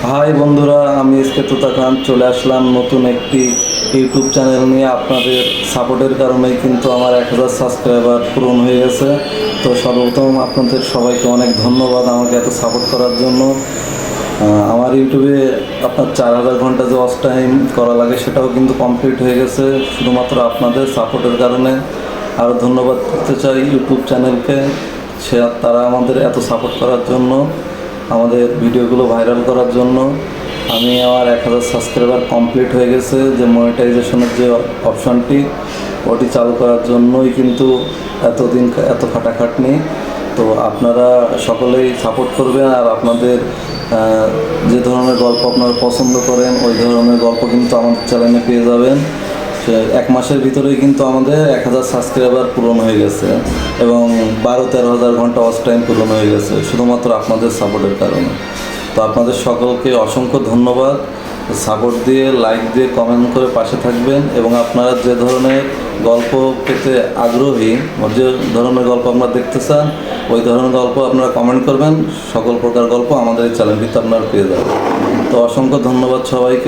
High বন্ধুরা, আমি SK তুতা খান চলে আসলাম নতুন একটি ইউটিউব চ্যানেল নিয়ে। আপনাদের সাপোর্টের কারণেই কিন্তু আমার 1000 সাবস্ক্রাইবার পূরণ হয়ে গেছে। তো সর্বপ্রথম আপনাদের সবাইকে অনেক ধন্যবাদ আমাকে এত সাপোর্ট করার জন্য। আমার ইউটিউবে আপনার 4000 ঘন্টা যে ওয়াচ টাইম করা লাগে সেটাও কিন্তু কমপ্লিট হয়ে গেছে শুধুমাত্র আপনাদের সাপোর্টের কারণে। আরও ধন্যবাদ করতে চাই ইউটিউব চ্যানেলকে, তারা আমাদের এত সাপোর্ট করার জন্য, আমাদের ভিডিওগুলো ভাইরাল করার জন্য। আমি আমার 1000 সাবস্ক্রাইবার কমপ্লিট হয়ে গেছে, যে মনিটাইজেশনের যে অপশানটি ওটি চালু করার জন্যই কিন্তু এতদিন এত খাটাখাটনি। তো আপনারা সকলেই সাপোর্ট করবেন, আর আপনাদের যে ধরনের গল্প আপনারা পছন্দ করেন ওই ধরনের গল্প কিন্তু আমাদের চ্যানেলে পেয়ে যাবেন। এক মাসের ভিতরেই কিন্তু আমাদের 1000 সাবস্ক্রাইবার পূরণ হয়ে গেছে এবং 12-13 হাজার ঘন্টা ওয়াচ টাইম পূরণ হয়ে গেছে শুধুমাত্র আপনাদের সাপোর্টের কারণে। তো আপনাদের সকলকে অসংখ্য ধন্যবাদ। সাপোর্ট দিয়ে, লাইক দিয়ে, কমেন্ট করে পাশে থাকবেন এবং আপনারা যে ধরনের গল্প পেতে আগ্রহী, যে ধরনের গল্প আপনারা দেখতে চান ওই ধরনের গল্প আপনারা কমেন্ট করবেন। সকল প্রকার গল্প আমাদের এই চ্যানেলটিতে আপনারা পেয়ে যাবেন। তো অসংখ্য ধন্যবাদ সবাইকে।